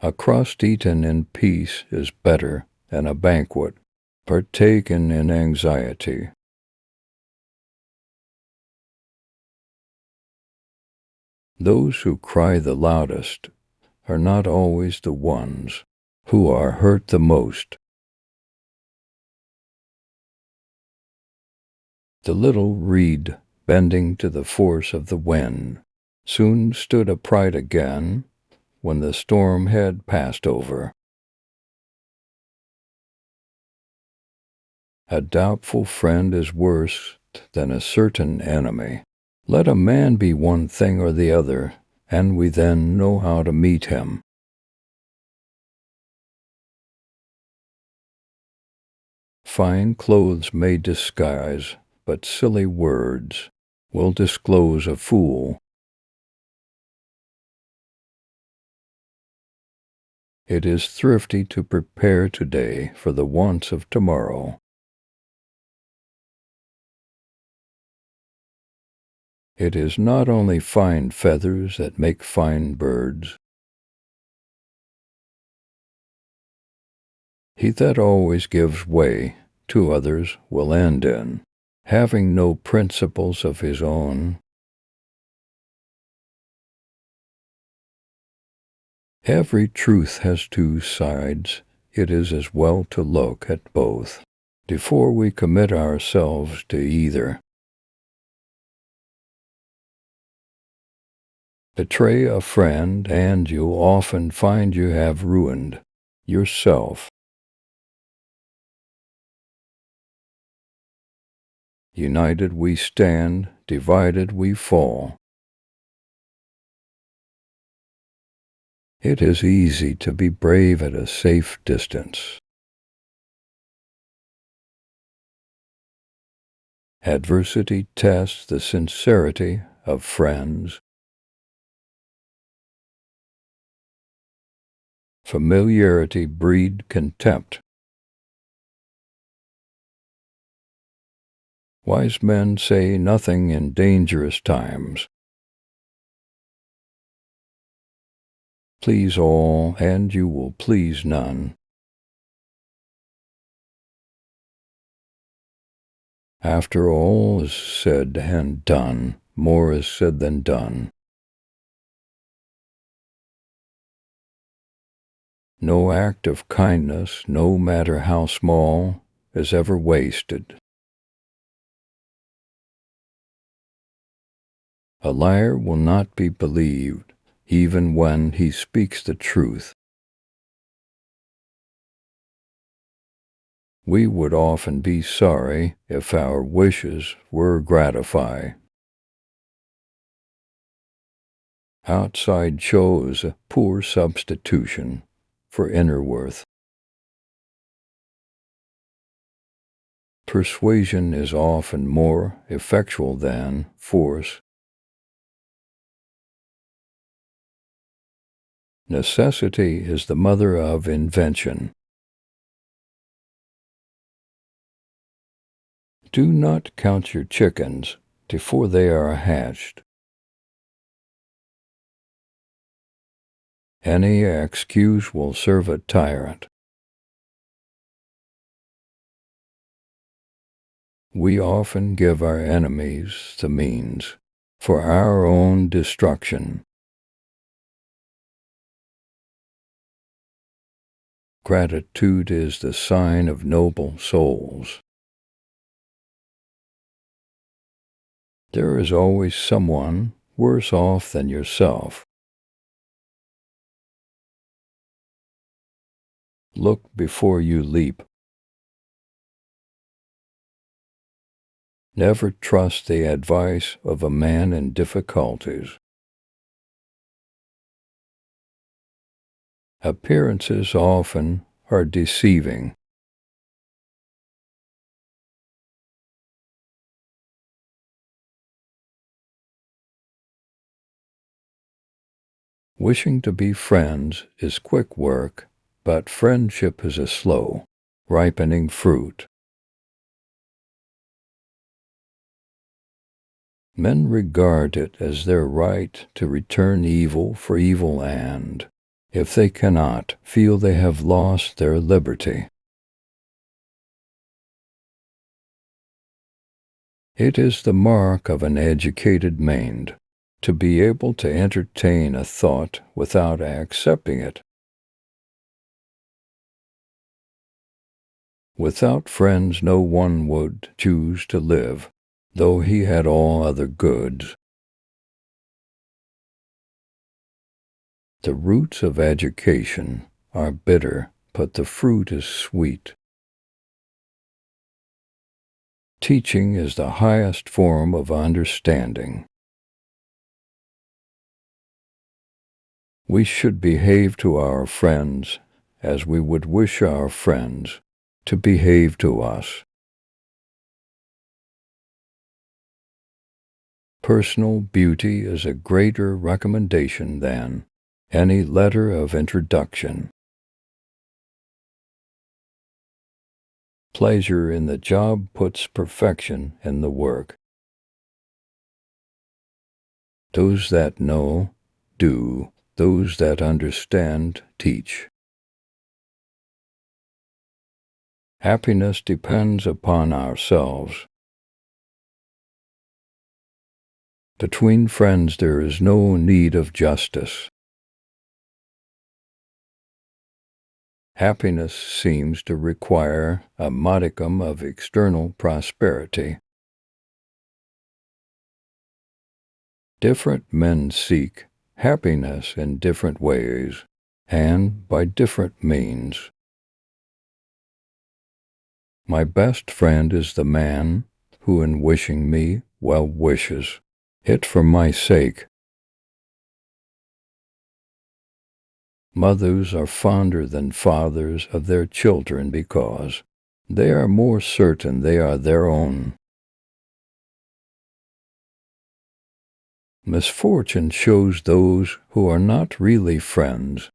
A crust eaten in peace is better than a banquet partaken in anxiety. Those who cry the loudest are not always the ones who are hurt the most. The little reed, bending to the force of the wind, soon stood upright again when the storm had passed over. A doubtful friend is worse than a certain enemy. Let a man be one thing or the other, and we then know how to meet him. Fine clothes may disguise, but silly words will disclose a fool. It is thrifty to prepare today for the wants of tomorrow. It is not only fine feathers that make fine birds. He that always gives way to others will end in having no principles of his own. Every truth has two sides. It is as well to look at both before we commit ourselves to either. Betray a friend, and you'll often find you have ruined yourself. United we stand, divided we fall. It is easy to be brave at a safe distance. Adversity tests the sincerity of friends. Familiarity breeds contempt. Wise men say nothing in dangerous times. Please all, and you will please none. After all is said and done, more is said than done. No act of kindness, no matter how small, is ever wasted. A liar will not be believed, even when he speaks the truth. We would often be sorry if our wishes were gratified. Outside shows a poor substitution for inner worth. Persuasion is often more effectual than force. Necessity is the mother of invention. Do not count your chickens before they are hatched. Any excuse will serve a tyrant. We often give our enemies the means for our own destruction. Gratitude is the sign of noble souls. There is always someone worse off than yourself. Look before you leap. Never trust the advice of a man in difficulties. Appearances often are deceiving. Wishing to be friends is quick work, but friendship is a slow, ripening fruit. Men regard it as their right to return evil for evil and if they cannot feel they have lost their liberty. It is the mark of an educated mind to be able to entertain a thought without accepting it. Without friends no one would choose to live, though he had all other goods. The roots of education are bitter, but the fruit is sweet. Teaching is the highest form of understanding. We should behave to our friends as we would wish our friends to behave to us. Personal beauty is a greater recommendation than any letter of introduction. Pleasure in the job puts perfection in the work. Those that know, do. Those that understand, teach. Happiness depends upon ourselves. Between friends there is no need of justice. Happiness seems to require a modicum of external prosperity. Different men seek happiness in different ways and by different means. My best friend is the man who in wishing me well wishes it for my sake. Mothers are fonder than fathers of their children because they are more certain they are their own. Misfortune shows those who are not really friends.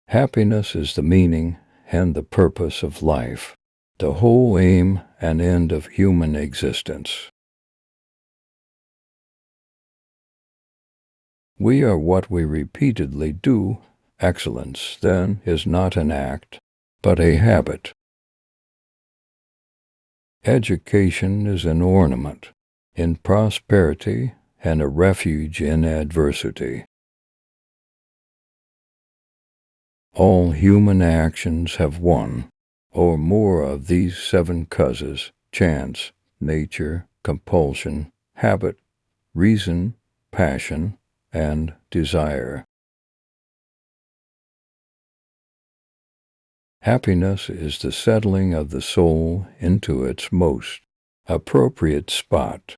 Happiness is the meaning and the purpose of life, the whole aim and end of human existence. We are what we repeatedly do. Excellence, then, is not an act, but a habit. Education is an ornament in prosperity and a refuge in adversity. All human actions have one or more of these 7 causes: chance, nature, compulsion, habit, reason, passion, and desire. Happiness is the settling of the soul into its most appropriate spot.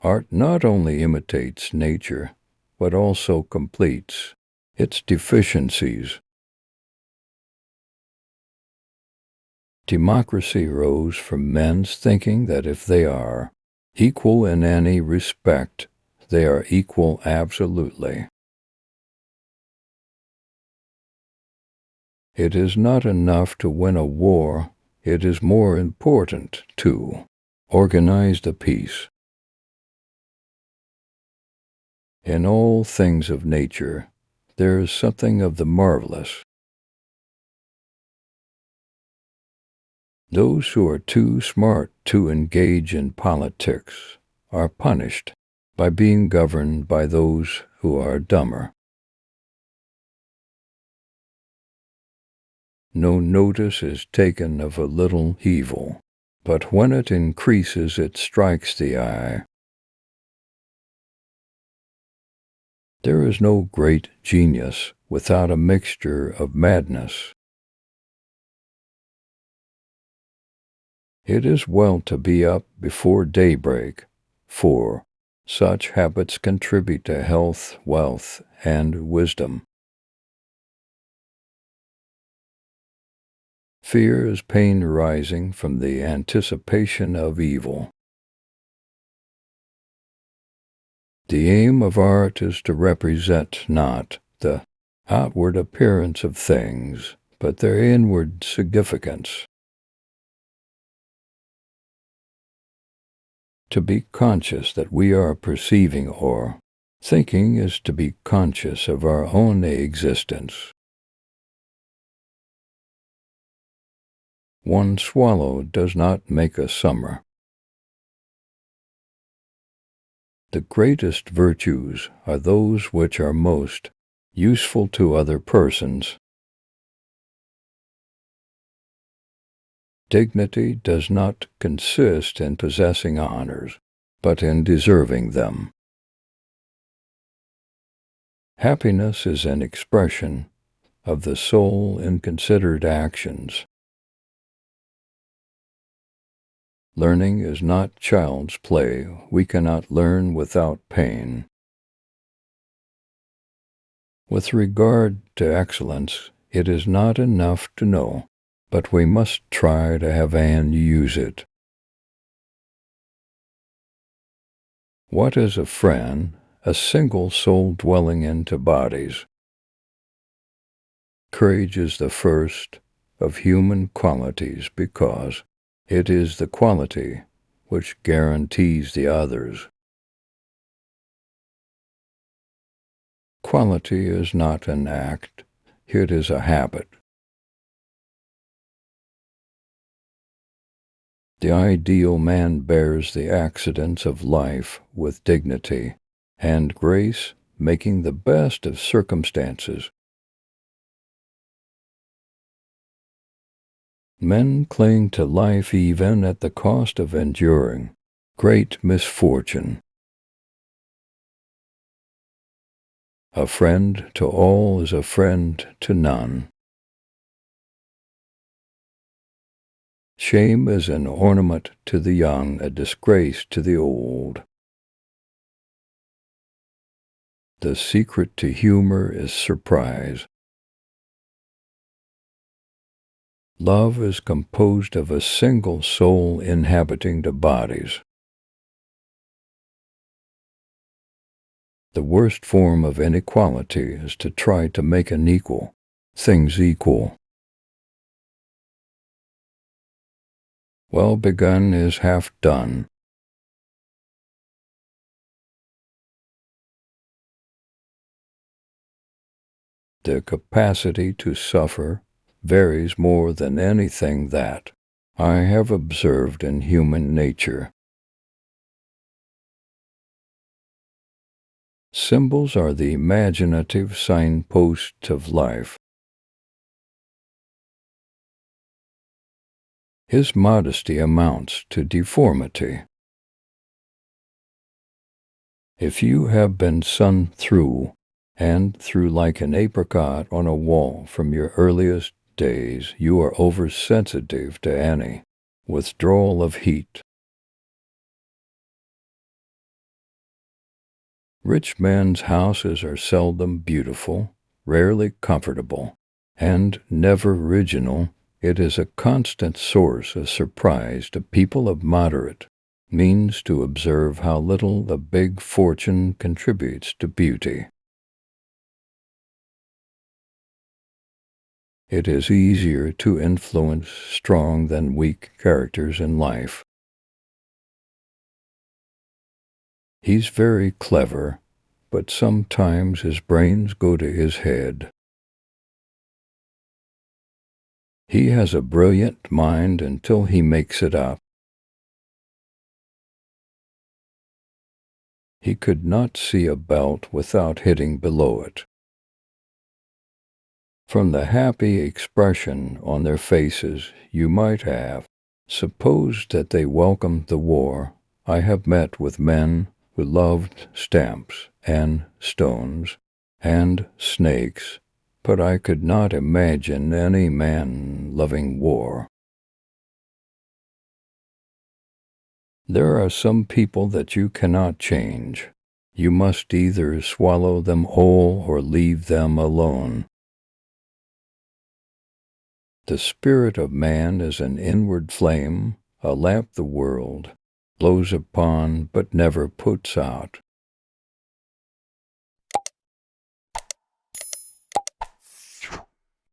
Art not only imitates nature, but also completes its deficiencies. Democracy arose from men's thinking that if they are equal in any respect, they are equal absolutely. It is not enough to win a war, it is more important to organize the peace. In all things of nature, there is something of the marvelous. Those who are too smart to engage in politics are punished by being governed by those who are dumber. No notice is taken of a little evil, but when it increases it strikes the eye. There is no great genius without a mixture of madness. It is well to be up before daybreak, for such habits contribute to health, wealth, and wisdom. Fear is pain arising from the anticipation of evil. The aim of art is to represent not the outward appearance of things, but their inward, significance. to be conscious that we are perceiving or thinking is to be conscious of our own existence. One swallow does not make a summer. The greatest virtues are those which are most useful to other persons. Dignity does not consist in possessing honors, but in deserving them. Happiness is an expression of the soul in considered actions. Learning is not child's play. We cannot learn without pain. With regard to excellence, it is not enough to know, but we must try to have and use it. What is a friend? A single soul dwelling into bodies. Courage is the first of human qualities because it is the quality which guarantees the others. Quality is not an act, it is a habit. The ideal man bears the accidents of life with dignity and grace, making the best of circumstances. Men cling to life even at the cost of enduring great misfortune. A friend to all is a friend to none. Shame is an ornament to the young, a disgrace to the old. The secret to humor is surprise. Love is composed of a single soul inhabiting the bodies. The worst form of inequality is to try to make things equal. Well begun is half done. The capacity to suffer varies more than anything that I have observed in human nature. Symbols are the imaginative signposts of life. His modesty amounts to deformity. If you have been sun through and through like an apricot on a wall from your earliest days, you are oversensitive to any withdrawal of heat. Rich men's houses are seldom beautiful, rarely comfortable, and never original. It is a constant source of surprise to people of moderate means to observe how little the big fortune contributes to beauty. It is easier to influence strong than weak characters in life. He's very clever, but sometimes his brains go to his head. He has a brilliant mind until he makes it up. He could not see a belt without hitting below it. From the happy expression on their faces, you might have supposed that they welcomed the war. I have met with men who loved stamps and stones and snakes, but I could not imagine any man loving war. There are some people that you cannot change. You must either swallow them whole or leave them alone. The spirit of man is an inward flame, a lamp the world blows upon but never puts out.